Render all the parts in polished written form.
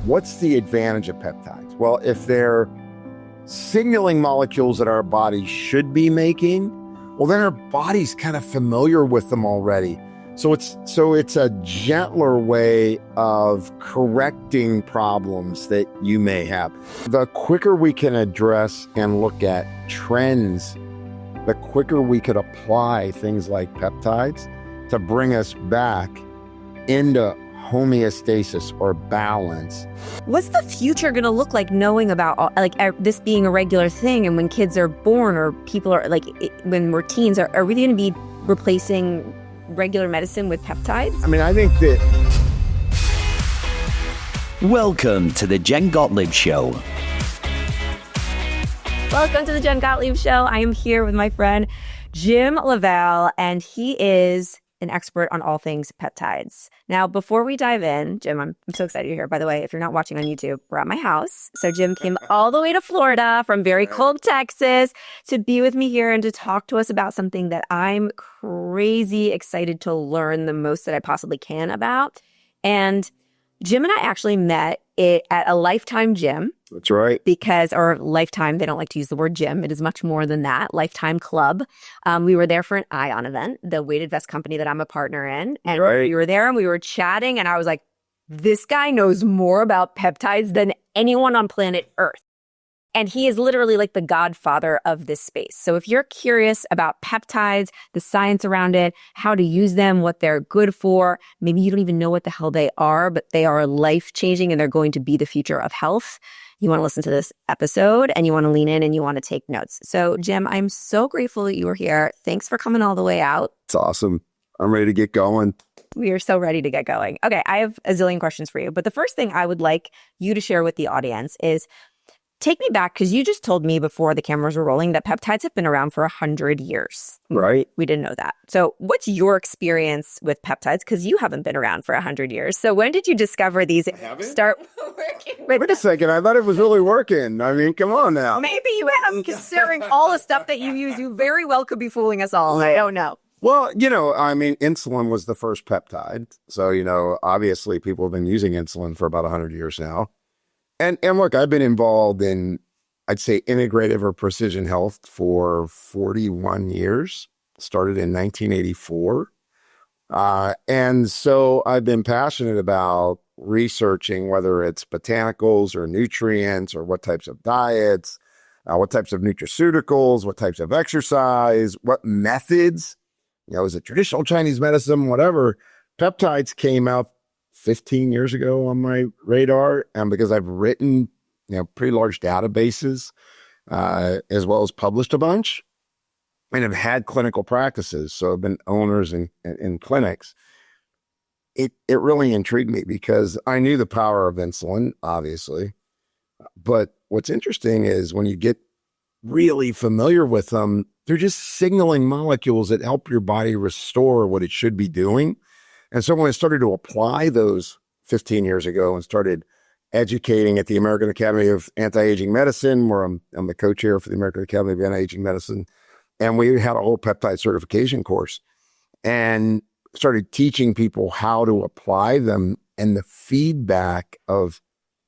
What's the advantage of peptides? Well, if they're signaling molecules that our body should be making, well, then our body's kind of familiar with them already. So it's a gentler way of correcting problems that you may have. The quicker we can address and look at trends, the quicker we could apply things like peptides to bring us back into homeostasis or balance. What's the future going to look like, knowing about this being a regular thing, and when kids are born or people are when we're teens, are we going to be replacing regular medicine with peptides? I mean, I think that... Welcome to the Jen Gottlieb Show. Welcome to the Jen Gottlieb Show. I am here with my friend Jim LaValle, and he is an expert on all things peptides. Now, before we dive in, Jim, I'm so excited you're here. By the way, if you're not watching on YouTube, we're at my house. So Jim came all the way to Florida from very cold Texas to be with me here and to talk to us about something that I'm crazy excited to learn the most that I possibly can about. And Jim and I actually met at a Lifetime gym. That's right. Or Lifetime, they don't like to use the word gym. It is much more than that. Lifetime Club. We were there for an ION event, the weighted vest company that I'm a partner in. And we were there and we were chatting, and I was like, this guy knows more about peptides than anyone on planet Earth. And he is literally like the godfather of this space. So if you're curious about peptides, the science around it, how to use them, what they're good for, maybe you don't even know what the hell they are, but they are life-changing and they're going to be the future of health, you want to listen to this episode and you want to lean in and you want to take notes. So Jim, I'm so grateful that you were here. Thanks for coming all the way out. It's awesome. I'm ready to get going. We are so ready to get going. Okay, I have a zillion questions for you. But the first thing I would like you to share with the audience is, take me back, because you just told me before the cameras were rolling that peptides have been around for 100 years. Right. We didn't know that. So what's your experience with peptides? Because you haven't been around for 100 years. So when did you discover these? Start working with Wait a second. I thought it was really working. I mean, come on now. Maybe you have, considering all the stuff that you use, you very well could be fooling us all. I don't know. Well, I mean, insulin was the first peptide. So, obviously people have been using insulin for about 100 years now. And look, I've been involved in, I'd say, integrative or precision health for 41 years. Started in 1984. And so I've been passionate about researching whether it's botanicals or nutrients or what types of diets, what types of nutraceuticals, what types of exercise, what methods, is it traditional Chinese medicine, whatever. Peptides came out 15 years ago on my radar, and because I've written, pretty large databases, as well as published a bunch, and have had clinical practices, so I've been owners in clinics. It really intrigued me because I knew the power of insulin, obviously, but what's interesting is when you get really familiar with them, they're just signaling molecules that help your body restore what it should be doing. And so when I started to apply those 15 years ago and started educating at the American Academy of Anti-Aging Medicine, where I'm the co-chair for the American Academy of Anti-Aging Medicine, and we had a whole peptide certification course and started teaching people how to apply them and the feedback of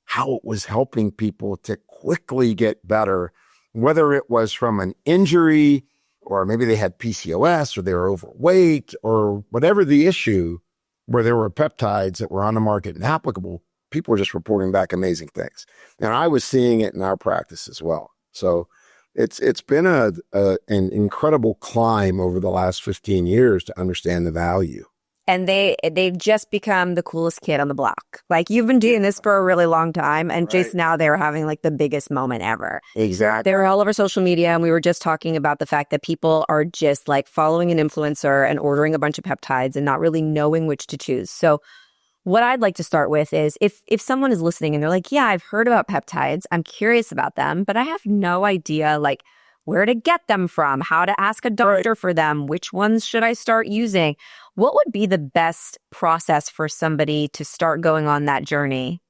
how it was helping people to quickly get better, whether it was from an injury or maybe they had PCOS or they were overweight or whatever the issue, where there were peptides that were on the market and applicable, people were just reporting back amazing things. And I was seeing it in our practice as well. So it's been an incredible climb over the last 15 years to understand the value. And they've just become the coolest kid on the block. Like, you've been doing this for a really long time, and just now they're having like the biggest moment ever. Exactly. They were all over social media, and we were just talking about the fact that people are just like following an influencer and ordering a bunch of peptides and not really knowing which to choose. So what I'd like to start with is if someone is listening and they're like, yeah, I've heard about peptides, I'm curious about them, but I have no idea like where to get them from, how to ask a doctor for them, which ones should I start using? What would be the best process for somebody to start going on that journey?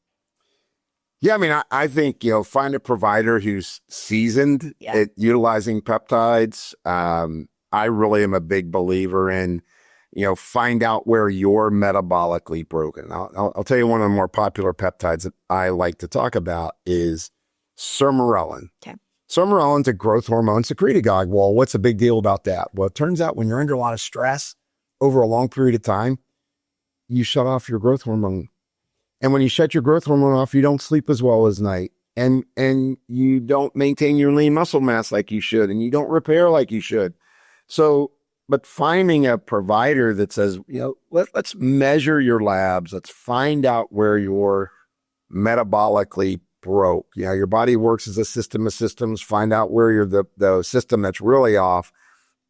Yeah, I mean, I think, find a provider who's seasoned at utilizing peptides. I really am a big believer in, find out where you're metabolically broken. I'll tell you one of the more popular peptides that I like to talk about is sermorelin. Okay. Sermorelin's a growth hormone secretagogue. Well, what's the big deal about that? Well, it turns out when you're under a lot of stress over a long period of time, you shut off your growth hormone. And when you shut your growth hormone off, you don't sleep as well as night. And you don't maintain your lean muscle mass like you should, and you don't repair like you should. So, but finding a provider that says, let's measure your labs. Let's find out where you're metabolically broke. Your body works as a system of systems. Find out where you're the system that's really off.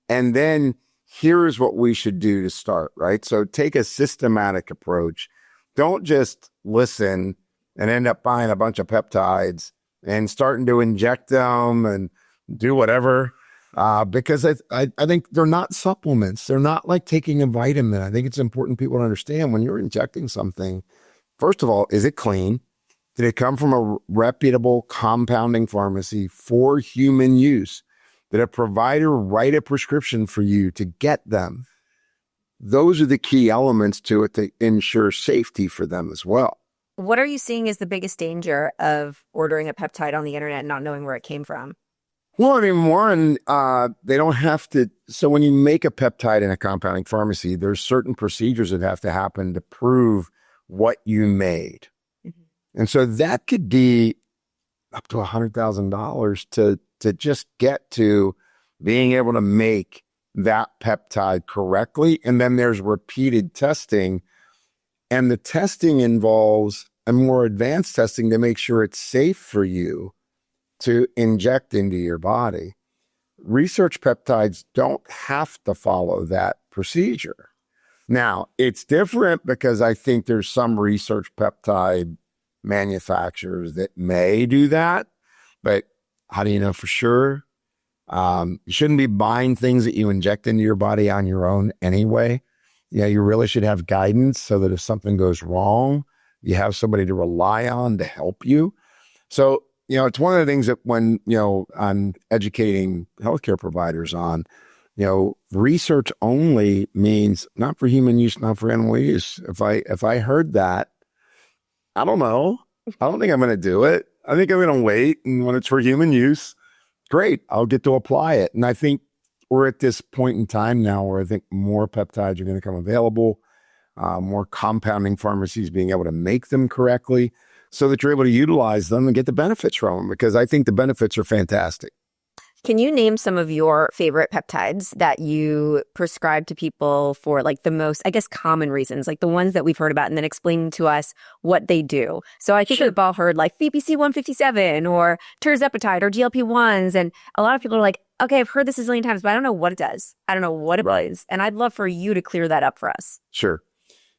And then here's what we should do to start, right? So take a systematic approach. Don't just listen and end up buying a bunch of peptides and starting to inject them and do whatever. Because I think they're not supplements. They're not like taking a vitamin. I think it's important people to understand when you're injecting something, first of all, is it clean? Did it come from a reputable compounding pharmacy for human use? Did a provider write a prescription for you to get them? Those are the key elements to it to ensure safety for them as well. What are you seeing as the biggest danger of ordering a peptide on the internet and not knowing where it came from? Well, I mean, one, they don't have to. So when you make a peptide in a compounding pharmacy, there's certain procedures that have to happen to prove what you made. Mm-hmm. And so that could be up to $100,000 to just get to being able to make that peptide correctly. And then there's repeated testing. And the testing involves a more advanced testing to make sure it's safe for you to inject into your body. Research peptides don't have to follow that procedure. Now, it's different because I think there's some research peptide manufacturers that may do that, but how do you know for sure? You shouldn't be buying things that you inject into your body on your own anyway. You really should have guidance so that if something goes wrong, you have somebody to rely on to help you. So, it's one of the things that when, I'm educating healthcare providers on, research only means not for human use, not for animal use. If I heard that, I don't know. I don't think I'm going to do it. I think I'm going to wait. And when it's for human use, great, I'll get to apply it. And I think we're at this point in time now where I think more peptides are going to come available, more compounding pharmacies being able to make them correctly so that you're able to utilize them and get the benefits from them, because I think the benefits are fantastic. Can you name some of your favorite peptides that you prescribe to people for like the most, I guess, common reasons, like the ones that we've heard about, and then explain to us what they do? So I think we've all heard like VPC 157 or tirzepatide or GLP-1s. And a lot of people are like, okay, I've heard this a zillion times, but I don't know what it does. I don't know what it is. And I'd love for you to clear that up for us. Sure.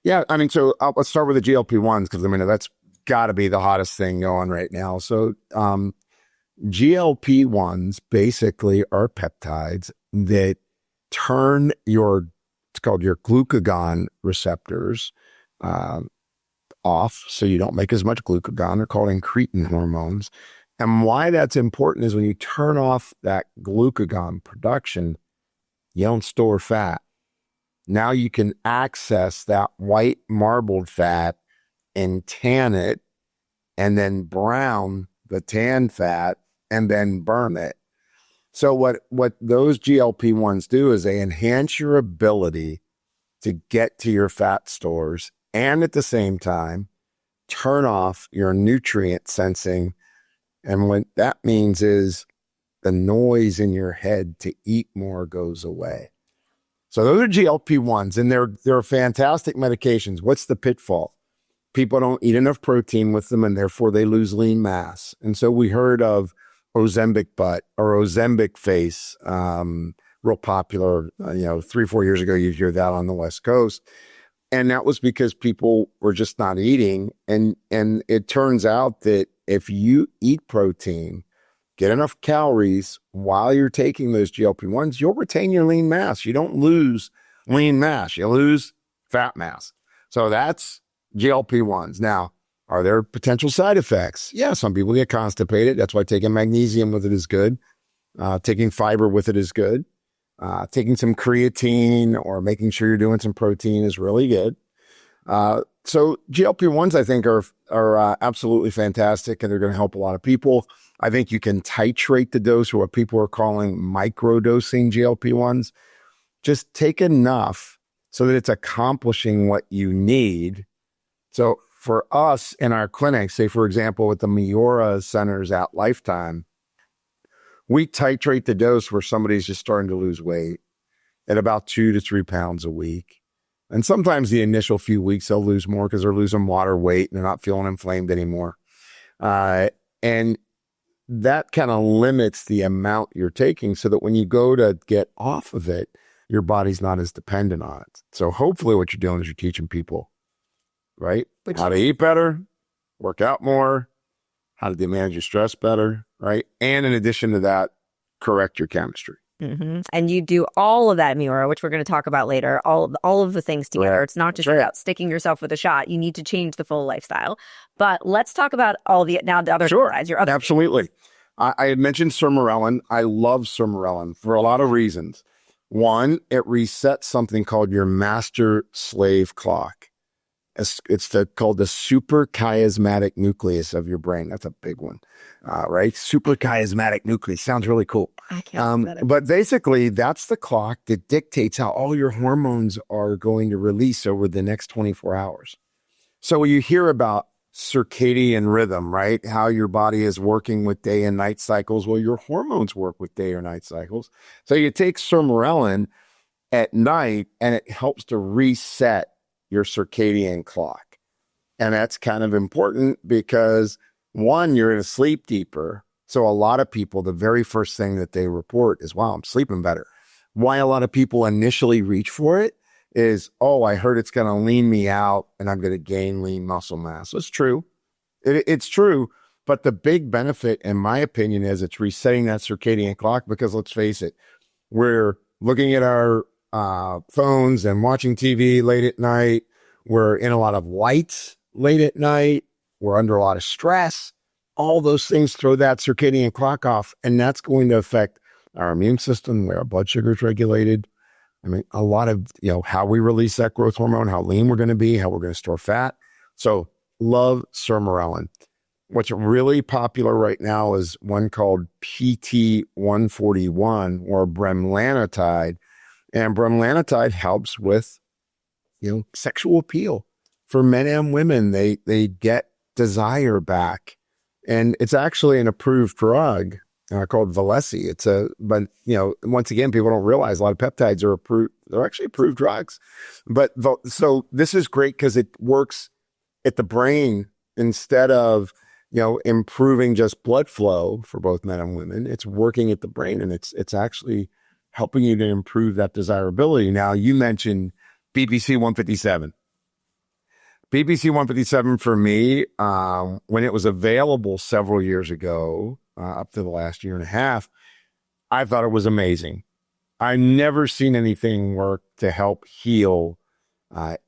Yeah. I mean, so let's start with the GLP-1s because that's got to be the hottest thing going right now. So, GLP-1s basically are peptides that turn it's called your glucagon receptors off, so you don't make as much glucagon. They're called incretin hormones. And why that's important is when you turn off that glucagon production, you don't store fat. Now you can access that white marbled fat and tan it, and then brown the tan fat, and then burn it. So what those GLP-1s do is they enhance your ability to get to your fat stores and at the same time turn off your nutrient sensing. And what that means is the noise in your head to eat more goes away. So those are GLP-1s, and they're fantastic medications. What's the pitfall? People don't eat enough protein with them, and therefore they lose lean mass. And so we heard of Ozempic butt or Ozempic face, real popular, 3-4 years ago, you'd hear that on the West Coast. And that was because people were just not eating. And it turns out that if you eat protein, get enough calories while you're taking those GLP-1s, you'll retain your lean mass. You don't lose lean mass, you lose fat mass. So that's GLP-1s. Now, are there potential side effects? Yeah, some people get constipated. That's why taking magnesium with it is good. Taking fiber with it is good. Taking some creatine or making sure you're doing some protein is really good. So GLP-1s, I think, are absolutely fantastic, and they're going to help a lot of people. I think you can titrate the dose, or what people are calling microdosing GLP-1s. Just take enough so that it's accomplishing what you need. So for us in our clinic, say, for example, with the MIORA centers at Lifetime, we titrate the dose where somebody's just starting to lose weight at about 2 to 3 pounds a week. And sometimes the initial few weeks, they'll lose more because they're losing water weight and they're not feeling inflamed anymore. And that kind of limits the amount you're taking so that when you go to get off of it, your body's not as dependent on it. So hopefully what you're doing is you're teaching people, right? How to eat better, work out more, how to manage your stress better, right? And in addition to that, correct your chemistry. Mm-hmm. And you do all of that, MIORA, which we're going to talk about later, all of the things together. It's not just about sticking yourself with a shot. You need to change the full lifestyle. But let's talk about all the other sides. Your other Absolutely. I had mentioned Sermorelin. I love Sermorelin for a lot of reasons. One, it resets something called your master-slave clock. It's called the suprachiasmatic nucleus of your brain. That's a big one, right? Suprachiasmatic nucleus sounds really cool. I can't but basically, that's the clock that dictates how all your hormones are going to release over the next 24 hours. So you hear about circadian rhythm, right? How your body is working with day and night cycles. Well, your hormones work with day or night cycles. So you take Sermorelin at night, and it helps to reset your circadian clock. And that's kind of important because, one, you're going to sleep deeper. So a lot of people, the very first thing that they report is, wow, I'm sleeping better. Why a lot of people initially reach for it is, oh, I heard it's going to lean me out and I'm going to gain lean muscle mass. So it's true. It's true. But the big benefit, in my opinion, is it's resetting that circadian clock because, let's face it, we're looking at our phones and watching TV late at night. We're in a lot of lights late at night. We're under a lot of stress. All those things throw that circadian clock off, and that's going to affect our immune system, where our blood sugar is regulated. I mean, a lot of, how we release that growth hormone, how lean we're going to be, how we're going to store fat. So love Sermorelin. What's really popular right now is one called PT141 or bremelanotide. And bremelanotide helps with, sexual appeal for men and women. They get desire back, and it's actually an approved drug called Valesi. But once again, people don't realize a lot of peptides are approved. They're actually approved drugs. So this is great because it works at the brain instead of improving just blood flow for both men and women. It's working at the brain, and it's actually helping you to improve that desirability. Now, you mentioned BPC 157. BPC 157 for me, when it was available several years ago, up to the last year and a half, I thought it was amazing. I've never seen anything work to help heal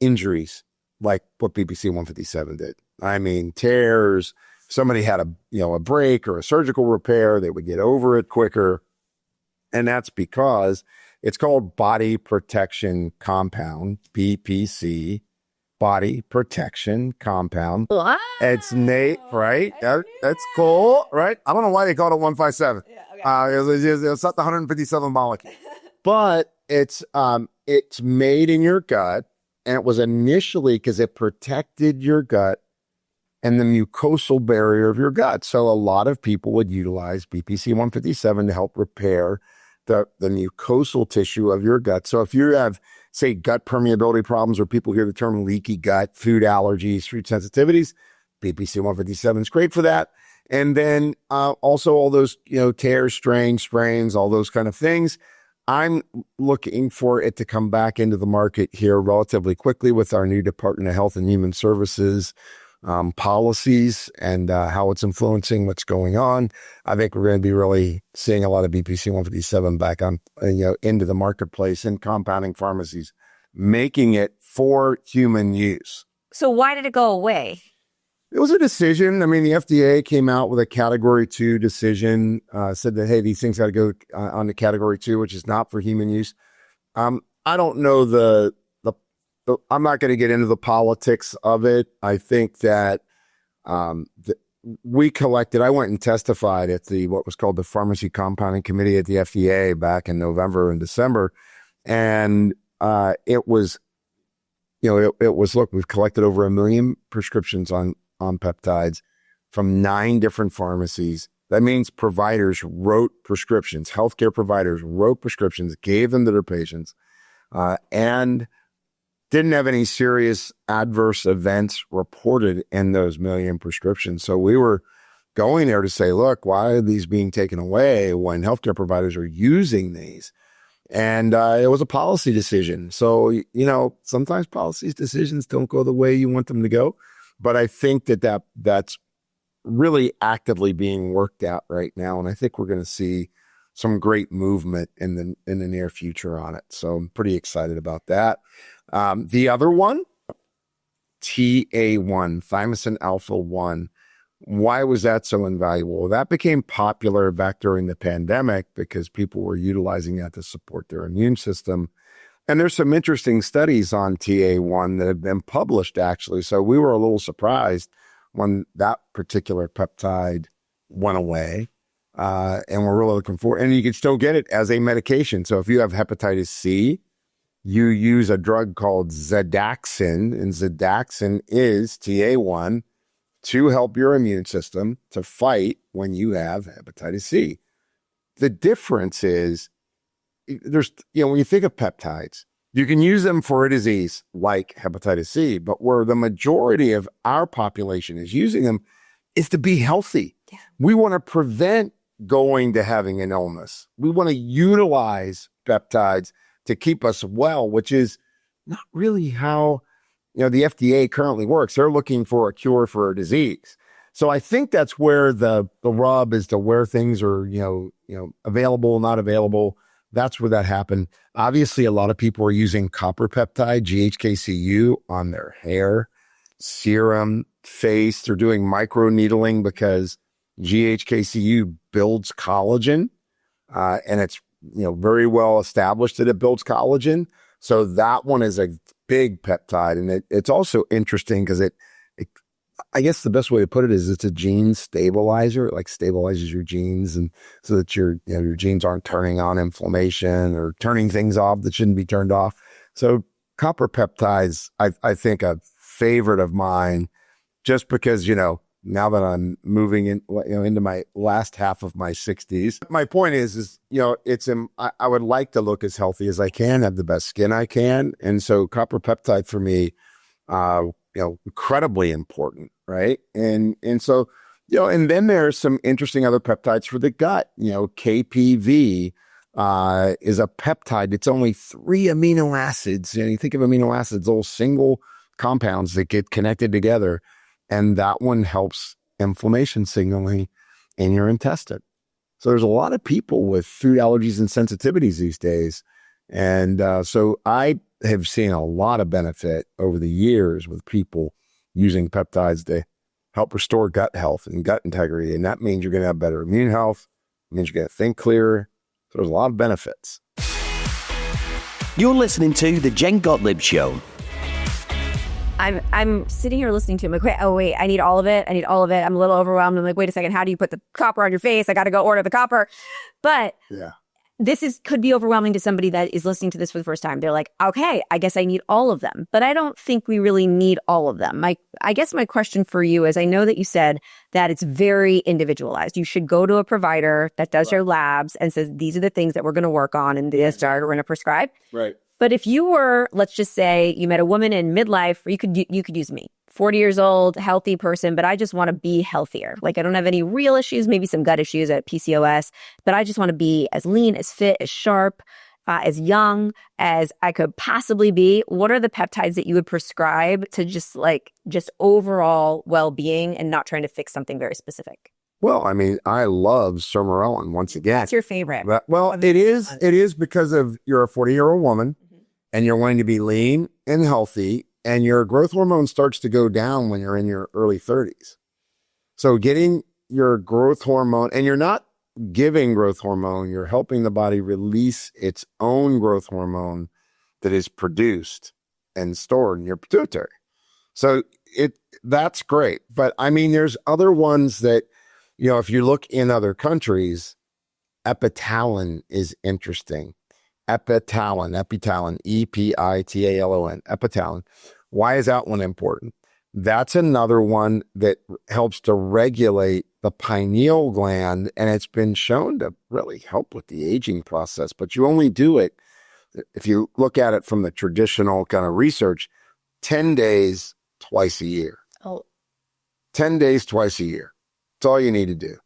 injuries like what BPC 157 did. I mean, tears, somebody had a break or a surgical repair, they would get over it quicker. And that's because it's called body protection compound, BPC, body protection compound. What? It's right? That's cool, right? I don't know why they called it 157. Yeah, okay. It's not the 157 molecule, but it's made in your gut, and it was initially because it protected your gut and the mucosal barrier of your gut. So a lot of people would utilize BPC 157 to help repair the mucosal tissue of your gut. So if you have, say, gut permeability problems, or people hear the term leaky gut, food allergies, food sensitivities, BPC 157 is great for that. And then also all those, tears, strains, sprains, all those kind of things. I'm looking for it to come back into the market here relatively quickly with our new Department of Health and Human Services policies and how it's influencing what's going on. I think we're going to be really seeing a lot of BPC 157 back on, into the marketplace in compounding pharmacies, making it for human use. So why did it go away? It was a decision. I mean, the FDA came out with a category 2 decision, said that, hey, these things got to go on to category 2, which is not for human use. I don't know I'm not going to get into the politics of it. I think that I went and testified at what was called the Pharmacy Compounding Committee at the FDA back in November and December. And it was, look, we've collected over 1 million prescriptions on peptides from 9 different pharmacies. That means providers wrote prescriptions, healthcare providers wrote prescriptions, gave them to their patients, and didn't have any serious adverse events reported in those 1 million prescriptions. So we were going there to say, look, why are these being taken away when healthcare providers are using these? And it was a policy decision. So, sometimes policy decisions don't go the way you want them to go. But I think that's really actively being worked out right now. And I think we're going to see some great movement in the near future on it. So I'm pretty excited about that. The other one, TA1, thymosin alpha 1. Why was that so invaluable? Well, that became popular back during the pandemic because people were utilizing that to support their immune system. And there's some interesting studies on TA1 that have been published, actually. So we were a little surprised when that particular peptide went away. And we're really looking forward. And you can still get it as a medication. So if you have hepatitis C, you use a drug called Zadaxin, and Zadaxin is TA1 to help your immune system to fight when you have hepatitis C. The difference is when you think of peptides, you can use them for a disease like hepatitis C, but where the majority of our population is using them is to be healthy. Yeah. We want to prevent going to having an illness. We want to utilize peptides to keep us well, which is not really how the FDA currently works. They're looking for a cure for a disease. So I think that's where the rub is, to where things are available, not available. That's where that happened. Obviously, a lot of people are using copper peptide, GHKCU, on their hair, serum, face. They're doing microneedling because GHKCU builds collagen, and it's very well established that it builds collagen. So that one is a big peptide, and it's also interesting because I guess the best way to put it is it's a gene stabilizer. It stabilizes your genes, and so that your genes aren't turning on inflammation or turning things off that shouldn't be turned off. So copper peptides, I think, a favorite of mine, just because now that I'm moving into my last half of my 60s. My point is I would like to look as healthy as I can, have the best skin I can. And so copper peptide for me, incredibly important, right? And so, and then there's some interesting other peptides for the gut. KPV is a peptide. It's only 3 amino acids. You think of amino acids, those single compounds that get connected together. And that one helps inflammation signaling in your intestine. So there's a lot of people with food allergies and sensitivities these days. And so I have seen a lot of benefit over the years with people using peptides to help restore gut health and gut integrity. And that means you're going to have better immune health. It means you're going to think clearer. So there's a lot of benefits. You're listening to The Jen Gottlieb Show. I'm sitting here listening to him. Like, wait, I need all of it. I'm a little overwhelmed. I'm like, wait a second. How do you put the copper on your face? I got to go order the copper. But yeah, this could be overwhelming to somebody that is listening to this for the first time. They're like, okay, I guess I need all of them. But I don't think we really need all of them. I guess my question for you is, I know that you said that it's very individualized. You should go to a provider that does your labs and says, these are the things that we're going to work on and this are we're going to prescribe. Right. But if you were, let's just say you met a woman in midlife, or you could use me, 40 years old, healthy person, but I just want to be healthier. Like, I don't have any real issues, maybe some gut issues at PCOS, but I just want to be as lean, as fit, as sharp, as young as I could possibly be. What are the peptides that you would prescribe to just overall well-being and not trying to fix something very specific? Well, I mean, I love Sermorelin once again. That's your favorite. Well, it is because of you're a 40-year-old woman and you're wanting to be lean and healthy and your growth hormone starts to go down when you're in your early 30s. So getting your growth hormone, and you're not giving growth hormone, you're helping the body release its own growth hormone that is produced and stored in your pituitary. So that's great. But I mean, there's other ones that, if you look in other countries, epitalon is interesting. Epitalon, epitalon, epitalon. Why is that one important? That's another one that helps to regulate the pineal gland, and it's been shown to really help with the aging process. But you only do it, if you look at it from the traditional kind of research, 10 days twice a year. 10 days twice a year. That's all you need to do.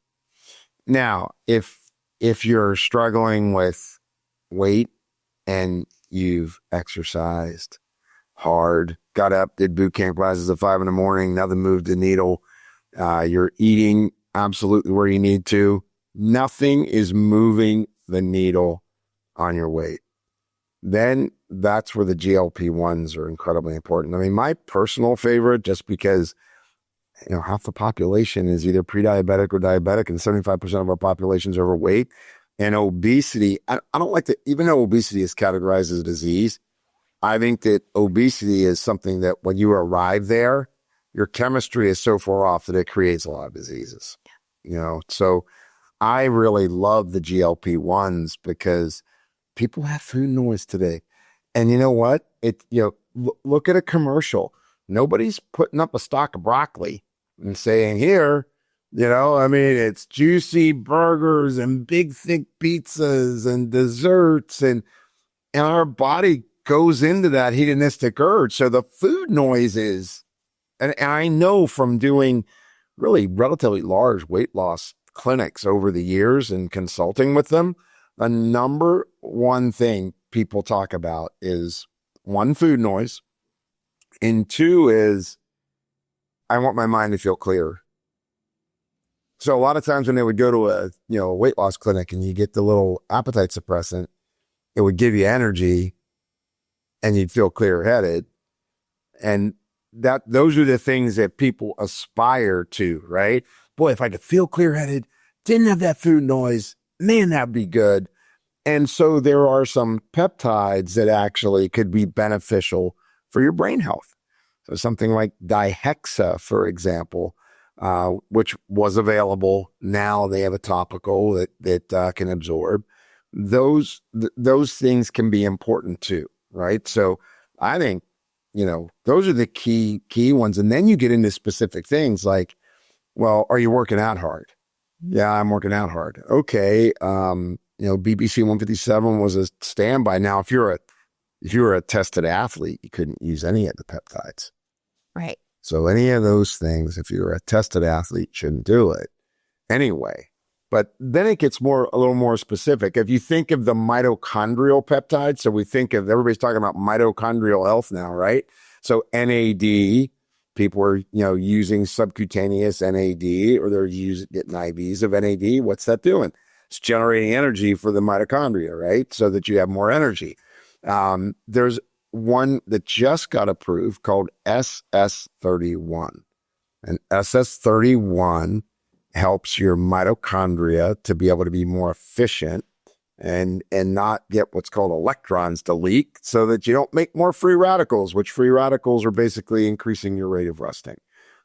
Now, if you're struggling with weight and you've exercised hard, got up, did boot camp classes at 5 a.m, nothing moved the needle, you're eating absolutely where you need to, nothing is moving the needle on your weight, then that's where the GLP-1s are incredibly important. I mean, my personal favorite, just because half the population is either pre-diabetic or diabetic, and 75% of our population is overweight. And obesity, I don't like to, even though obesity is categorized as a disease, I think that obesity is something that when you arrive there, your chemistry is so far off that it creates a lot of diseases. So I really love the GLP-1s because people have food noise today. And you know what? Look at a commercial. Nobody's putting up a stalk of broccoli and saying, here, it's juicy burgers and big, thick pizzas and desserts. And our body goes into that hedonistic urge. So the food noises, and I know from doing really relatively large weight loss clinics over the years and consulting with them, the number one thing people talk about is, one, food noise, and two is, I want my mind to feel clear. So a lot of times when they would go to a weight loss clinic and you get the little appetite suppressant, it would give you energy and you'd feel clear-headed. And those are the things that people aspire to, right? Boy, if I could feel clear-headed, didn't have that food noise, man, that'd be good. And so there are some peptides that actually could be beneficial for your brain health. So something like dihexa, for example, which was available. Now they have a topical that can absorb. Those things can be important too, right? So I think, those are the key ones. And then you get into specific things like, well, are you working out hard? Yeah, I'm working out hard. Okay. BBC 157 was a standby. Now, if you're a tested athlete, you couldn't use any of the peptides. Right. So any of those things, if you're a tested athlete, shouldn't do it anyway. But then it gets a little more specific. If you think of the mitochondrial peptides, so everybody's talking about mitochondrial health now, right? So NAD, people are, using subcutaneous NAD, or they're getting IVs of NAD. What's that doing? It's generating energy for the mitochondria, right? So that you have more energy. There's one that just got approved called SS31. And SS31 helps your mitochondria to be able to be more efficient and not get what's called electrons to leak, so that you don't make more free radicals, which free radicals are basically increasing your rate of rusting.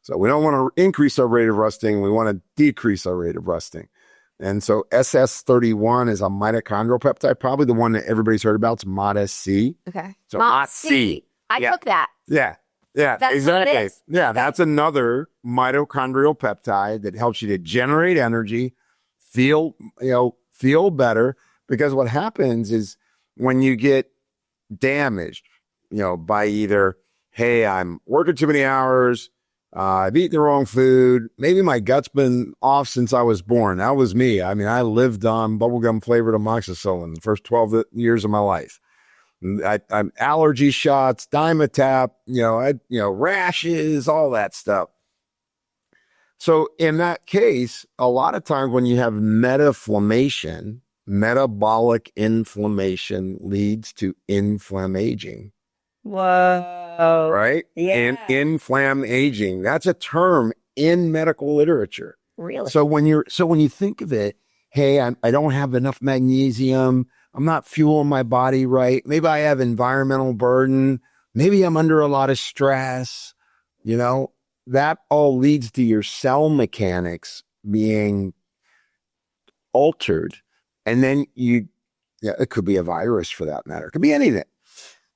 So we don't want to increase our rate of rusting. We want to decrease our rate of rusting. And so SS31 is a mitochondrial peptide, probably the one that everybody's heard about. It's MODS-C. Okay. So MODS-C. I took that. Yeah. Yeah, that's exactly. Yeah, that's another mitochondrial peptide that helps you to generate energy, feel better. Because what happens is when you get damaged, by either, hey, I'm working too many hours, I've eaten the wrong food, maybe my gut's been off since I was born. That was me. I mean, I lived on bubblegum flavored amoxicillin the first 12 years of my life. I'm allergy shots, Dimetap, rashes, all that stuff. So in that case, a lot of times when you have metabolic inflammation leads to inflammaging. Whoa. right? Yeah. And inflam aging. That's a term in medical literature. Really? So when you think of it, hey, I don't have enough magnesium. I'm not fueling my body right. Maybe I have environmental burden. Maybe I'm under a lot of stress. That all leads to your cell mechanics being altered. And then it could be a virus for that matter. It could be anything.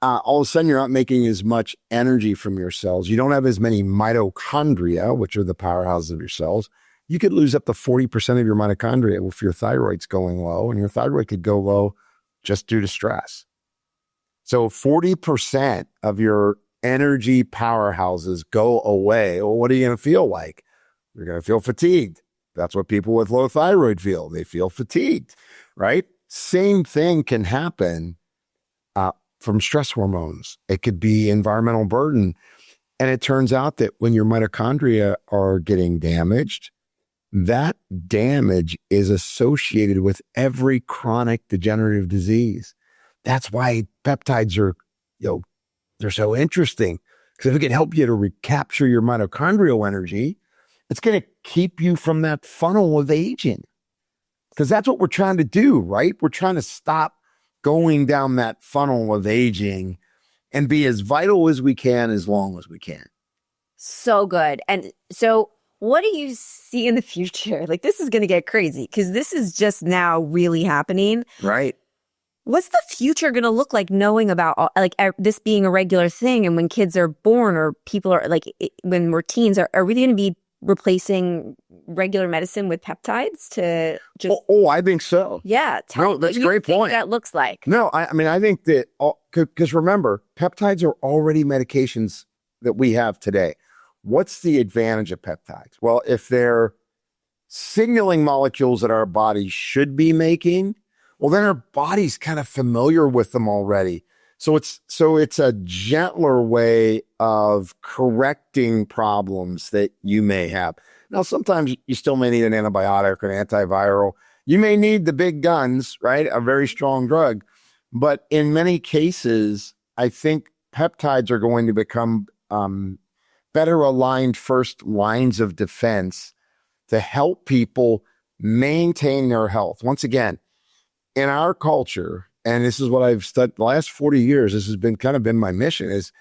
All of a sudden, you're not making as much energy from your cells. You don't have as many mitochondria, which are the powerhouses of your cells. You could lose up to 40% of your mitochondria if your thyroid's going low, and your thyroid could go low just due to stress. So 40% of your energy powerhouses go away. Well, what are you going to feel like? You're going to feel fatigued. That's what people with low thyroid feel. They feel fatigued, right? Same thing can happen from stress hormones. It could be environmental burden. And it turns out that when your mitochondria are getting damaged, that damage is associated with every chronic degenerative disease. That's why peptides are, they're so interesting. Because if it can help you to recapture your mitochondrial energy, it's going to keep you from that funnel of aging. Because that's what we're trying to do, right? We're trying to stop going down that funnel of aging and be as vital as we can as long as we can. So good. And so what do you see in the future? Like, this is going to get crazy because this is just now really happening. Right. What's the future going to look like knowing about this being a regular thing? And when kids are born or people are when we're teens, are we going to be replacing regular medicine with peptides to just... I think so. Yeah. No, that's a great point. That looks like. No, I think that, because remember, peptides are already medications that we have today. What's the advantage of peptides? Well, if they're signaling molecules that our body should be making, well, then our body's kind of familiar with them already. So it's a gentler way of correcting problems that you may have. Now, sometimes you still may need an antibiotic or an antiviral. You may need the big guns, right? A very strong drug. But in many cases, I think peptides are going to become better aligned first lines of defense to help people maintain their health. Once again, in our culture, and this is what I've studied the last 40 years, this has been my mission, is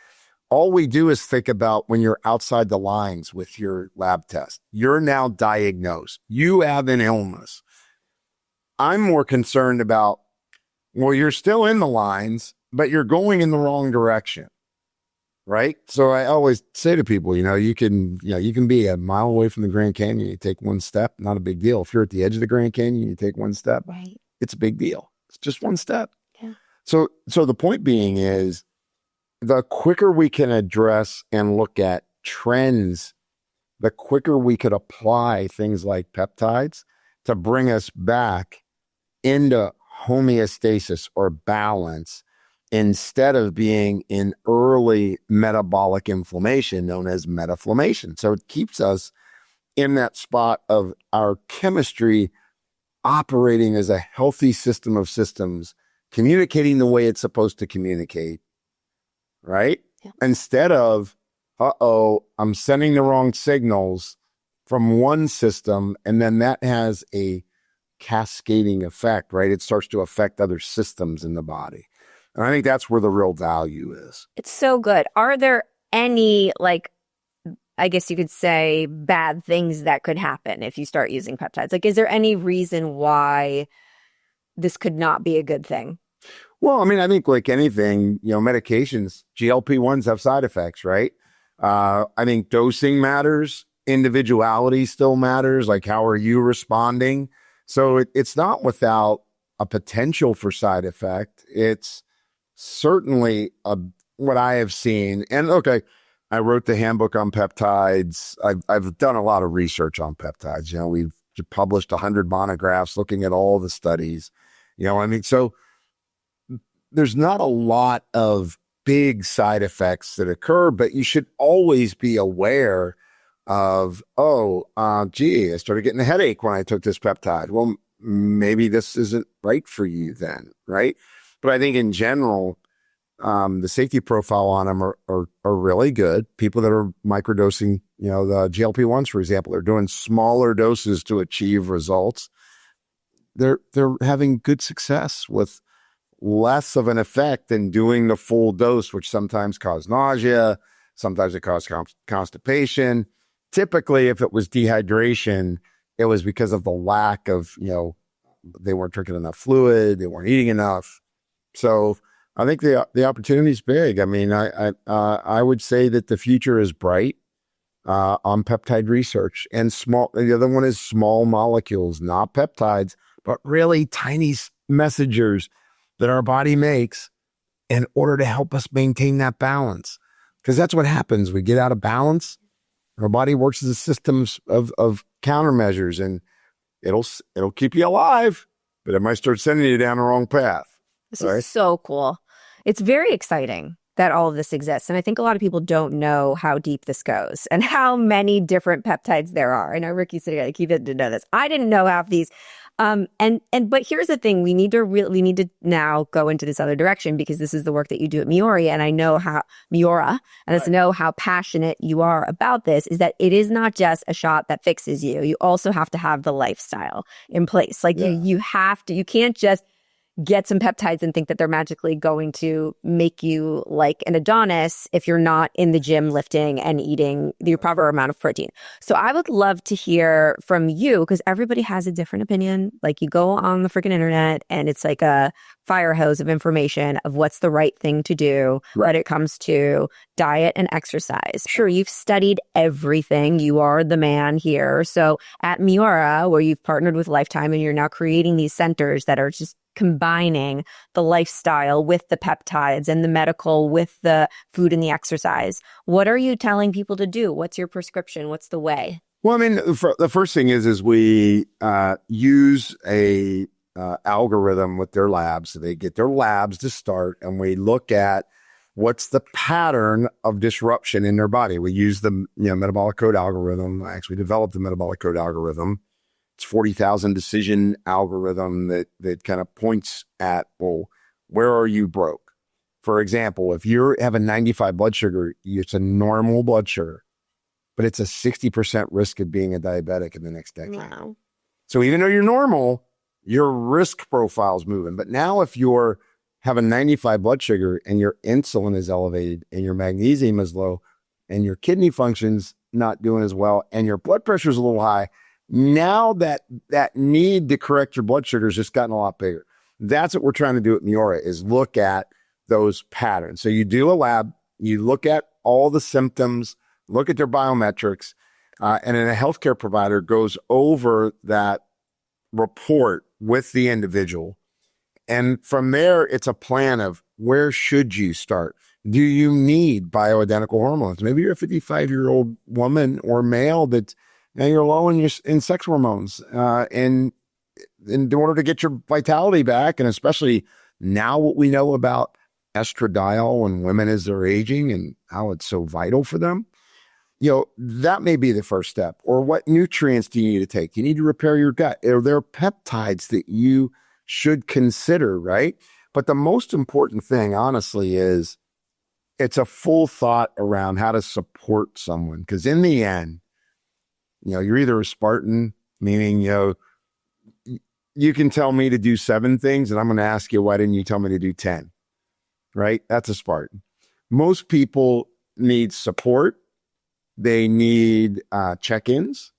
all we do is think about when you're outside the lines with your lab test. You're now diagnosed. You have an illness. I'm more concerned about, well, you're still in the lines, but you're going in the wrong direction. Right. So I always say to people, you can be a mile away from the Grand Canyon. You take one step, not a big deal. If you're at the edge of the Grand Canyon, you take one step. Right. It's a big deal. It's just one step. Yeah. So the point being is, the quicker we can address and look at trends, the quicker we could apply things like peptides to bring us back into homeostasis or balance, instead of being in early metabolic inflammation known as metaflammation. So it keeps us in that spot of our chemistry operating as a healthy system of systems, communicating the way it's supposed to communicate, right? Yeah. Instead of, I'm sending the wrong signals from one system, and then that has a cascading effect, right? It starts to affect other systems in the body. And I think that's where the real value is. It's so good. Are there any, I guess you could say, bad things that could happen if you start using peptides? Is there any reason why this could not be a good thing? Well, I think like anything, medications, GLP-1s have side effects, right? I think dosing matters. Individuality still matters. Like, how are you responding? So it's not without a potential for side effect. It's certainly what I have seen. And okay, I wrote the handbook on peptides. I've done a lot of research on peptides. We've published 100 monographs looking at all the studies. So there's not a lot of big side effects that occur, but you should always be aware of, I started getting a headache when I took this peptide. Well, maybe this isn't right for you then, right? But I think in general, The safety profile on them are really good. People that are microdosing, the GLP-1s, for example, they're doing smaller doses to achieve results. They're having good success with less of an effect than doing the full dose, which sometimes cause nausea, sometimes it causes constipation. Typically, if it was dehydration, it was because of the lack of, they weren't drinking enough fluid, they weren't eating enough. So I think the opportunity is big. I mean, I would say that the future is bright on peptide research, and the other one is small molecules, not peptides, but really tiny messengers that our body makes in order to help us maintain that balance. Because that's what happens. We get out of balance. Our body works as a systems of countermeasures, and it'll keep you alive, but it might start sending you down the wrong path. This is so cool. It's very exciting that all of this exists. And I think a lot of people don't know how deep this goes and how many different peptides there are. I know Ricky's sitting there, keep it to know this. I didn't know half these. But here's the thing, we need to now go into this other direction, because this is the work that you do at MIORA, and I know how MIORA, and I know how passionate you are about this, is that it is not just a shot that fixes you. You also have to have the lifestyle in place. Like you can't just get some peptides and think that they're magically going to make you like an Adonis if you're not in the gym lifting and eating the proper amount of protein. So I would love to hear from you, because everybody has a different opinion. Like, you go on the freaking internet and it's like a fire hose of information of what's the right thing to do when it comes to diet and exercise. Sure, you've studied everything. You are the man here. So at MIORA, where you've partnered with Lifetime and you're now creating these centers that are just combining the lifestyle with the peptides and the medical with the food and the exercise, what are you telling people to do? What's your prescription? What's the way? Well, I mean, the first thing is we use a algorithm with their labs. So they get their labs to start, and we look at what's the pattern of disruption in their body. We use the metabolic code algorithm. I actually developed the metabolic code algorithm. It's 40,000 decision algorithm that kind of points at, well, where are you broke? For example, if you have a 95 blood sugar, it's a normal blood sugar, but it's a 60% risk of being a diabetic in the next decade. Wow. So even though you're normal, your risk profile is moving. But now if you're have a 95 blood sugar and your insulin is elevated and your magnesium is low and your kidney function's not doing as well and your blood pressure is a little high, now that need to correct your blood sugar has just gotten a lot bigger. That's what we're trying to do at MIORA, is look at those patterns. So you do a lab, you look at all the symptoms, look at their biometrics, and then a healthcare provider goes over that report with the individual. And from there, it's a plan of where should you start? Do you need bioidentical hormones? Maybe you're a 55-year-old woman or male that you're low in sex hormones, and in order to get your vitality back, and especially now what we know about estradiol and women as they're aging and how it's so vital for them, that may be the first step. Or what nutrients do you need to take? You need to repair your gut. Are there peptides that you should consider, right? But the most important thing, honestly, is it's a full thought around how to support someone. Because in the end, you're either a Spartan, meaning, you can tell me to do 7 things and I'm going to ask you, why didn't you tell me to do 10? Right? That's a Spartan. Most people need support. They need check-ins.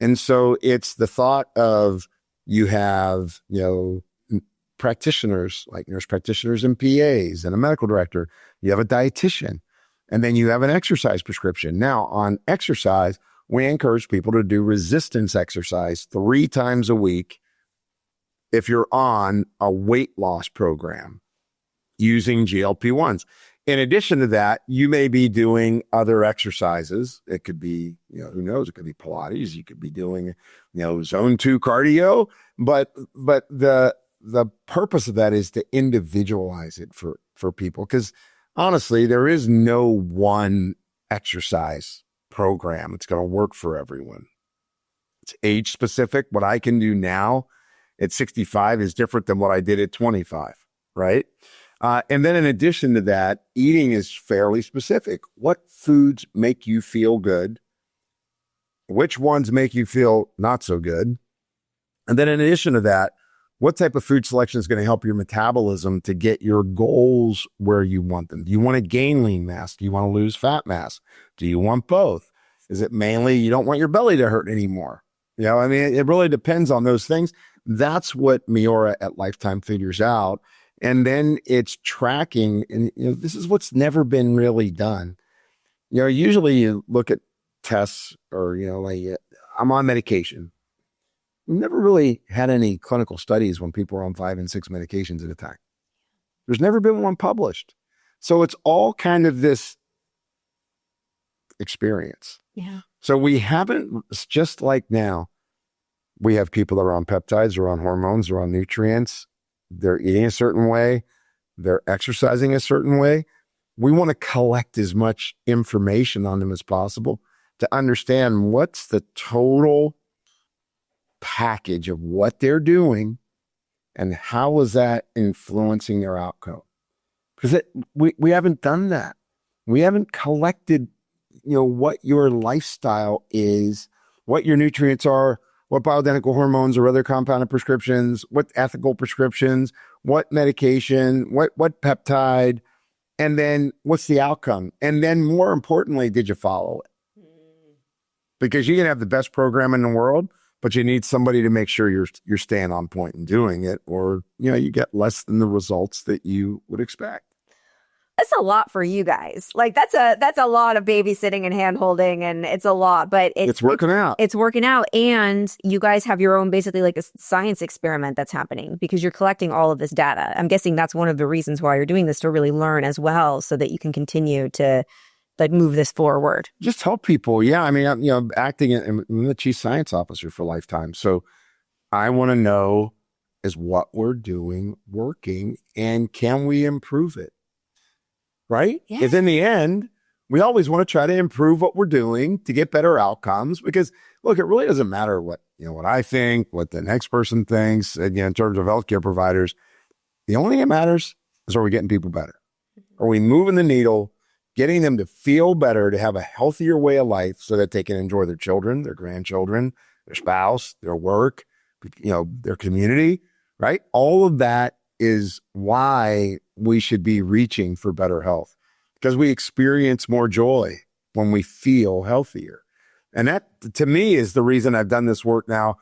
And so it's the thought of, you have, practitioners, like nurse practitioners and PAs and a medical director. You have a dietitian, and then you have an exercise prescription. Now, on exercise, we encourage people to do resistance exercise 3 times a week if you're on a weight loss program using GLP-1s. In addition to that, you may be doing other exercises. It could be, who knows, it could be Pilates. You could be doing, zone 2 cardio. But the purpose of that is to individualize it for people. Because honestly, there is no one exercise program that's going to work for everyone. It's age specific. What I can do now at 65 is different than what I did at 25, right? And then in addition to that, eating is fairly specific. What foods make you feel good? Which ones make you feel not so good? And then in addition to that, what type of food selection is going to help your metabolism to get your goals where you want them? Do you want to gain lean mass? Do you want to lose fat mass? Do you want both? Is it mainly you don't want your belly to hurt anymore? You know, I mean, it really depends on those things. That's what MIORA at Lifetime figures out. And then it's tracking. And this is what's never been really done. Usually you look at tests or, like I'm on medication. We've never really had any clinical studies when people are on 5 and 6 medications at a time. There's never been one published. So it's all kind of this experience. Yeah. So we haven't, it's just like now, we have people that are on peptides, or on hormones, or on nutrients. They're eating a certain way. They're exercising a certain way. We want to collect as much information on them as possible to understand what's the total package of what they're doing and how is that influencing their outcome. Because we haven't done that. We haven't collected, what your lifestyle is, what your nutrients are, what bioidentical hormones or other compounded prescriptions, what ethical prescriptions, what medication, what peptide, and then what's the outcome? And then more importantly, did you follow it? Because you can have the best program in the world, but you need somebody to make sure you're staying on point and doing it, or you get less than the results that you would expect. That's a lot for you guys. Like that's a lot of babysitting and hand holding, and it's a lot, but it's working out. It's working out. And you guys have your own, basically like a science experiment that's happening because you're collecting all of this data. I'm guessing that's one of the reasons why you're doing this, to really learn as well, so that you can continue to move this forward. Just help people. Yeah. I mean, I'm acting, I'm the chief science officer for Lifetime. So I want to know, is what we're doing working, and can we improve it? Right? Yeah. Because in the end, we always want to try to improve what we're doing to get better outcomes. Because look, it really doesn't matter what I think, what the next person thinks. Again, in terms of healthcare providers, the only thing that matters is, are we getting people better? Are we moving the needle, getting them to feel better, to have a healthier way of life so that they can enjoy their children, their grandchildren, their spouse, their work, their community, right? All of that is why we should be reaching for better health, because we experience more joy when we feel healthier. And that, to me, is the reason I've done this work now,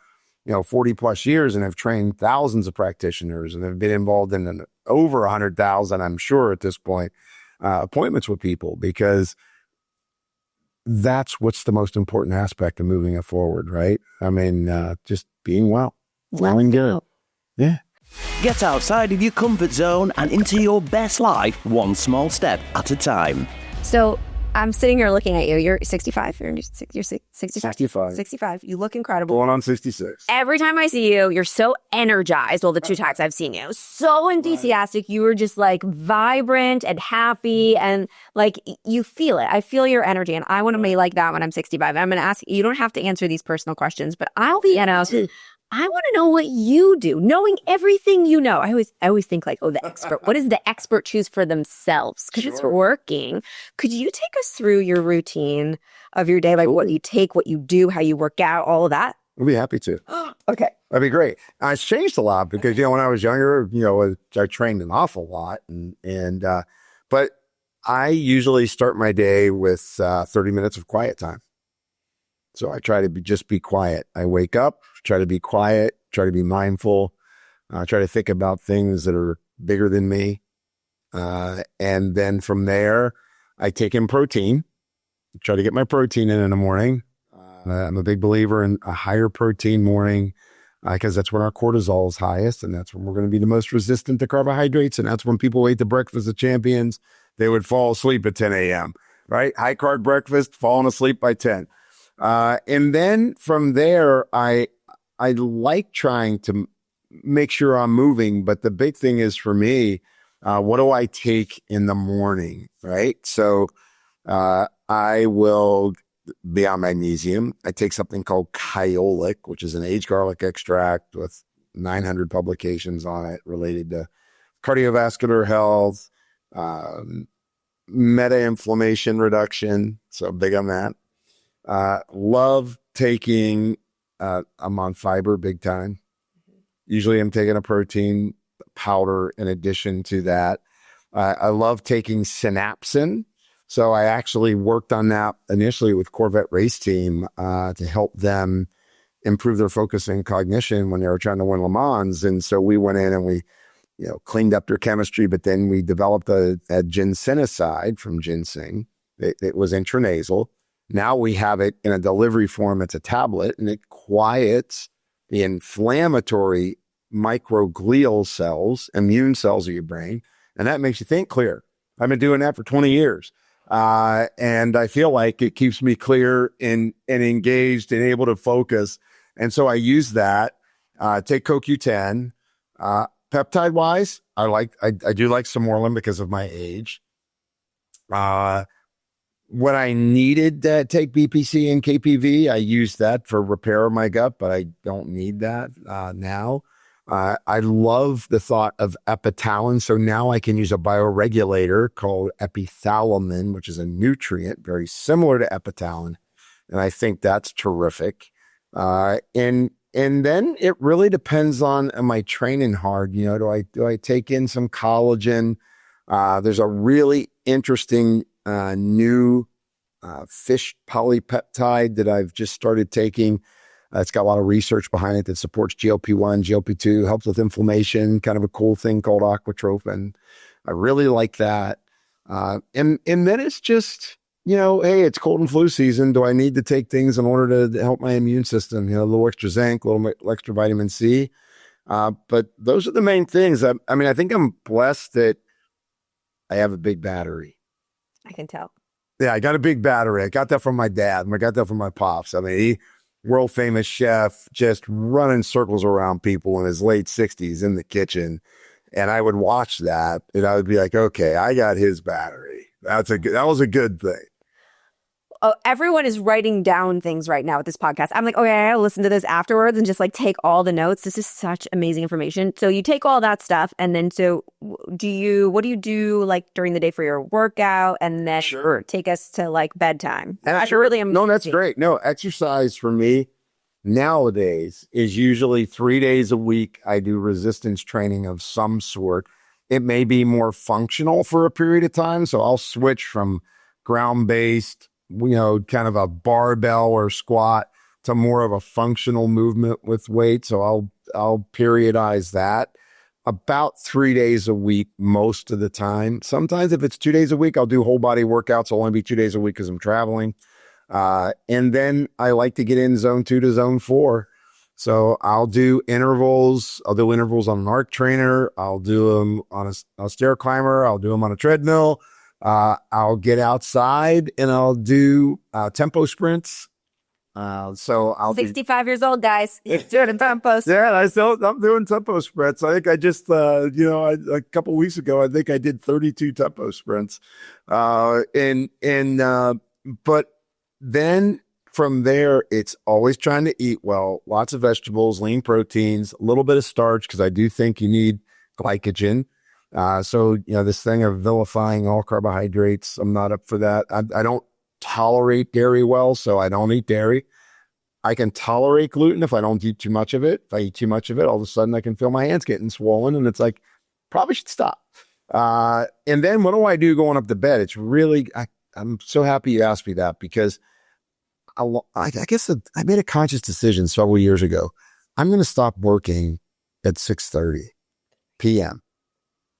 40 plus years, and I've trained thousands of practitioners, and have been involved in over 100,000, I'm sure at this point, appointments with people, because that's what's the most important aspect of moving it forward, right? I mean, just being well, feeling good. Yeah. Get outside of your comfort zone and into your best life, one small step at a time. So I'm sitting here looking at you. You're 65. You're 65. 65. 65. You look incredible. Going on 66. Every time I see you, you're so energized. Well, the 2 times I've seen you, so enthusiastic. You were just like vibrant and happy, and like you feel it. I feel your energy, and I want to be like that when I'm 65. I'm going to ask you don't have to answer these personal questions, but I'll be I want to know what you do, knowing everything you know. I always think like, oh, the expert. What does the expert choose for themselves? Because it's working. Could you take us through your routine of your day, like what you take, what you do, how you work out, all of that? I'll be happy to. Okay. That'd be great. It's changed a lot because, when I was younger, I trained an awful lot. But I usually start my day with 30 minutes of quiet time. So I try to just be quiet. I wake up, try to be quiet, try to be mindful, try to think about things that are bigger than me. And then from there, I take in protein, try to get my protein in the morning. I'm a big believer in a higher protein morning because that's when our cortisol is highest, and that's when we're going to be the most resistant to carbohydrates. And that's when people ate the breakfast of champions. They would fall asleep at 10 a.m., right? High carb breakfast, falling asleep by 10. And then from there, I like trying to make sure I'm moving. But the big thing is for me, what do I take in the morning, right? So I will be on magnesium. I take something called Kyolic, which is an aged garlic extract with 900 publications on it related to cardiovascular health, meta-inflammation reduction. So big on that. Love taking, I'm on fiber big time. Usually I'm taking a protein powder in addition to that. I love taking synapsin. So I actually worked on that initially with Corvette Race Team to help them improve their focus and cognition when they were trying to win Le Mans. And so we went in and we, cleaned up their chemistry, but then we developed a ginsenoside from ginseng. It was intranasal. Now we have it in a delivery form. It's a tablet, and it quiets the inflammatory microglial cells, immune cells of your brain, and that makes you think clear. I've been doing that for 20 years. And I feel like it keeps me clear and engaged and able to focus. And so I use that, take CoQ10, peptide wise. I do like Samorlin because of my age. When I needed to take BPC and KPV, I used that for repair of my gut, but I don't need that, now. I love the thought of epitalin. So now I can use a bioregulator called epithalamin, which is a nutrient very similar to epitalin. And I think that's terrific. And then it really depends on, am I training hard? Do I take in some collagen? There's a really interesting, new, fish polypeptide that I've just started taking. It's got a lot of research behind it that supports GLP-1, GLP-2, helps with inflammation, kind of a cool thing called aquatrophin. I really like that. And then it's just, hey, it's cold and flu season. Do I need to take things in order to help my immune system? A little extra zinc, a little extra vitamin C. But those are the main things. I think I'm blessed that I have a big battery. I can tell. Yeah, I got a big battery. I got that from my dad. I got that from my pops. World famous chef, just running circles around people in his late 60s in the kitchen. And I would watch that and I would be like, okay, I got his battery. That was a good thing. Oh, everyone is writing down things right now with this podcast. I'm like, okay, I gotta listen to this afterwards and just take all the notes. This is such amazing information. So you take all that stuff, and then what do you do during the day for your workout, and then take us to bedtime? And really amazing. No, that's great. No, exercise for me nowadays is usually 3 days a week. I do resistance training of some sort. It may be more functional for a period of time, so I'll switch from ground-based, kind of a barbell or squat to more of a functional movement with weight. So I'll periodize that about 3 days a week most of the time. Sometimes if it's 2 days a week, I'll do whole body workouts. I'll only be 2 days a week because I'm traveling. And then I like to get in zone 2 to zone 4. So I'll do intervals. I'll do intervals on an arc trainer. I'll do them on a stair climber. I'll do them on a treadmill. I'll get outside and I'll do tempo sprints. So I'll 65 years old, guys. Doing tempos. Yeah, I'm doing tempo sprints. I think I just, a couple weeks ago, I think I did 32 tempo sprints. But then from there, it's always trying to eat well, lots of vegetables, lean proteins, a little bit of starch, because I do think you need glycogen. So this thing of vilifying all carbohydrates, I'm not up for that. I don't tolerate dairy well, so I don't eat dairy. I can tolerate gluten if I don't eat too much of it. If I eat too much of it, all of a sudden I can feel my hands getting swollen, and it's like, probably should stop. And then what do I do going up to bed? It's really, I'm so happy you asked me that, because I guess I made a conscious decision several years ago. I'm going to stop working at 6:30 p.m.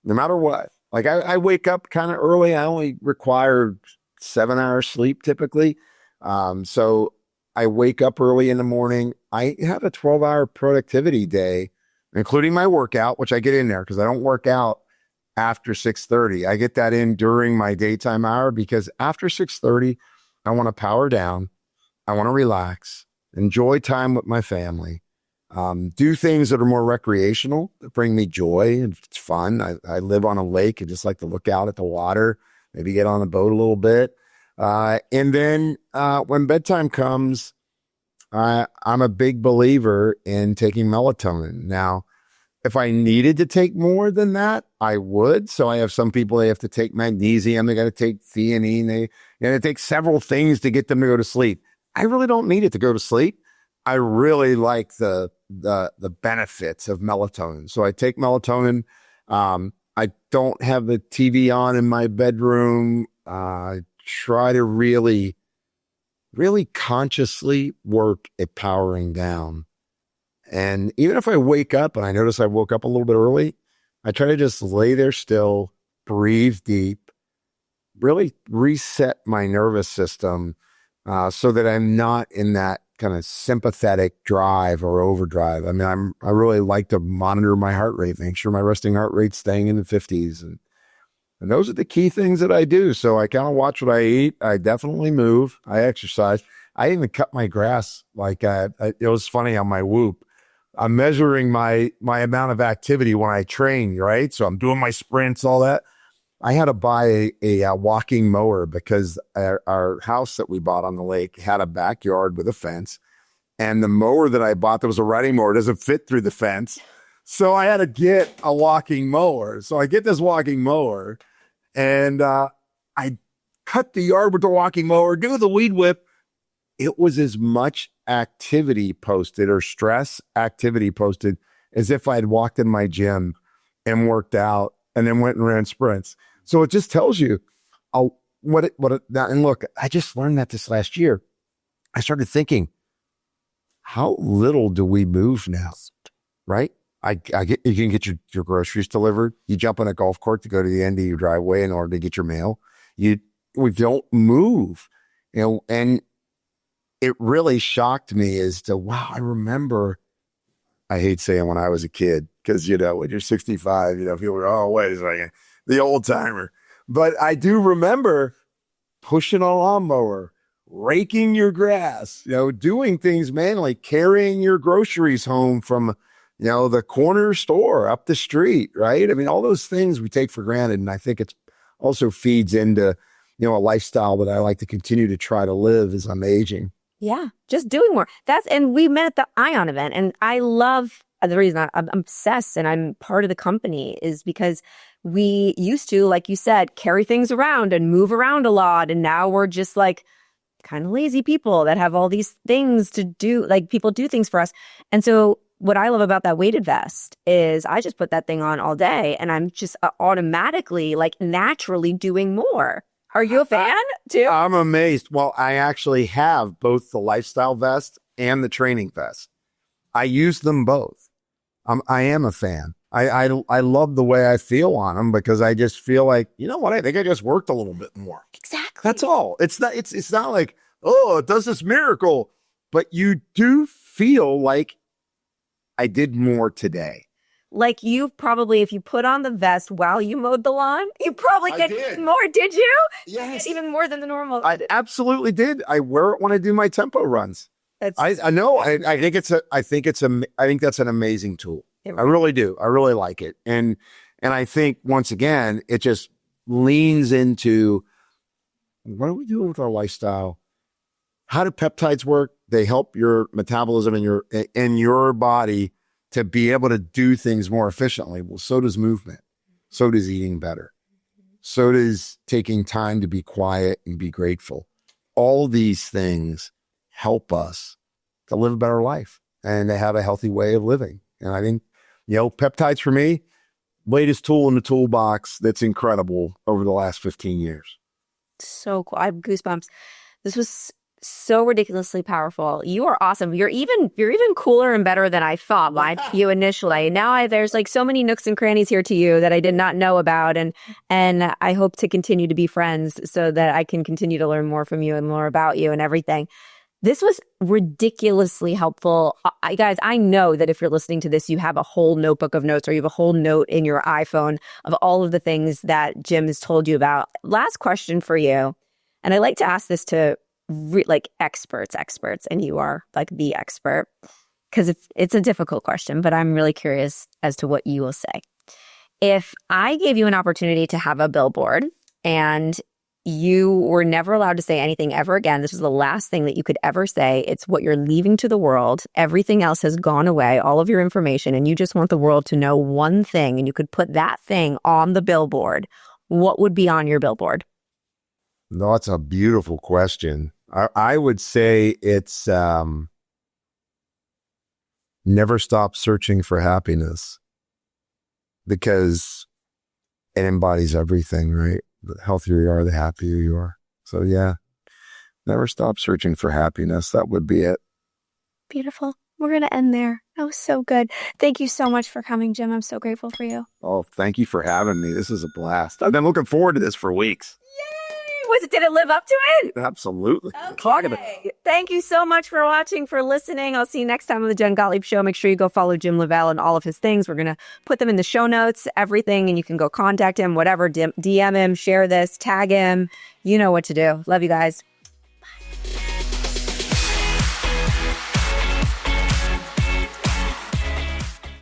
no matter what. I wake up kind of early. I only require 7 hours sleep typically. So I wake up early in the morning. I have a 12-hour productivity day, including my workout, which I get in there because I don't work out after 6:30. I get that in during my daytime hour, because after 6:30, I want to power down. I want to relax, enjoy time with my family. Do things that are more recreational, that bring me joy. It's fun. I live on a lake and just like to look out at the water, maybe get on a boat a little bit. And then when bedtime comes, I'm a big believer in taking melatonin. Now, If I needed to take more than that, I would. So I have some people, they have to take magnesium, they got to take theanine, they got to take several things to get them to go to sleep. I really don't need it to go to sleep. I really like the benefits of melatonin. So I take melatonin. I don't have the TV on in my bedroom. I try to really consciously work at powering down. And even if I wake up and I notice I woke up a little bit early, I try to just lay there still, breathe deep, really reset my nervous system so that I'm not in that kind of sympathetic drive or overdrive. I mean, I really like to monitor my heart rate, make sure my resting heart rate's staying in the 50s. And those are the key things that I do. So I kind of watch what I eat. I definitely move. I exercise. I even cut my grass. Like it was funny on my Whoop. I'm measuring my amount of activity when I train, right? So I'm doing my sprints, all that. I had to buy a walking mower because our house that we bought on the lake had a backyard with a fence. And the mower that I bought that was a riding mower doesn't fit through the fence. So I had to get a walking mower. So I get this walking mower and I cut the yard with the walking mower, do the weed whip. It was as much activity posted or stress activity posted as if I had walked in my gym and worked out and then went and ran sprints. So it just tells you and look, I just learned that this last year. I started thinking, how little do we move now? Right? You can get your groceries delivered. You jump on a golf cart to go to the end of your driveway in order to get your mail. We don't move, and it really shocked me as to, wow, I remember, I hate saying when I was a kid, because, when you're 65, people are, oh, wait a second, the old timer. But I do remember pushing a lawnmower, raking your grass, doing things manually, carrying your groceries home from, the corner store up the street, right? I mean, all those things we take for granted. And I think it also feeds into, a lifestyle that I like to continue to try to live as I'm aging. Yeah, just doing more. And we met at the ION event, and I love the reason I'm obsessed and I'm part of the company is because we used to, like you said, carry things around and move around a lot. And now we're just like kind of lazy people that have all these things to do. Like people do things for us. And so what I love about that weighted vest is I just put that thing on all day and I'm just automatically, like naturally doing more. Are you a fan too? I'm amazed. Well, I actually have both the lifestyle vest and the training vest. I use them both. I am a fan. I love the way I feel on them because I just feel like, you know what? I think I just worked a little bit more. Exactly. That's all. It's not like, oh, it does this miracle, but you do feel like I did more today. Like you probably, if you put on the vest while you mowed the lawn, you probably get more. Did you? Yes. Even more than the normal. I absolutely did. I wear it when I do my tempo runs. I know. I think that's an amazing tool. I really do. I really like it. And I think once again, it just leans into what are we doing with our lifestyle? How do peptides work? They help your metabolism in your body to be able to do things more efficiently. Well, so does movement. So does eating better. So does taking time to be quiet and be grateful. All these things help us to live a better life and to have a healthy way of living. And I think, peptides for me, latest tool in the toolbox that's incredible over the last 15 years. So cool. I have goosebumps. This was so ridiculously powerful. You are awesome. You're even cooler and better than I thought you initially. Now there's like so many nooks and crannies here to you that I did not know about. And I hope to continue to be friends so that I can continue to learn more from you and more about you and everything. This was ridiculously helpful. Guys, I know that if you're listening to this, you have a whole notebook of notes or you have a whole note in your iPhone of all of the things that Jim has told you about. Last question for you. And I like to ask this to experts, and you are like the expert because it's a difficult question, but I'm really curious as to what you will say. If I gave you an opportunity to have a billboard and you were never allowed to say anything ever again. This was the last thing that you could ever say. It's what you're leaving to the world. Everything else has gone away, all of your information, and you just want the world to know one thing, and you could put that thing on the billboard. What would be on your billboard? No, that's a beautiful question. I would say it's never stop searching for happiness, because it embodies everything, right? The healthier you are, the happier you are. So yeah, never stop searching for happiness. That would be it. Beautiful. We're going to end there. That was so good. Thank you so much for coming, Jim. I'm so grateful for you. Oh, thank you for having me. This is a blast. I've been looking forward to this for weeks. Did it live up to it? Absolutely. Okay. Thank you so much for watching, for listening. I'll see you next time on the Jen Gottlieb Show. Make sure you go follow Jim LaValle and all of his things. We're going to put them in the show notes, everything, and you can go contact him, whatever, DM him, share this, tag him. You know what to do. Love you guys.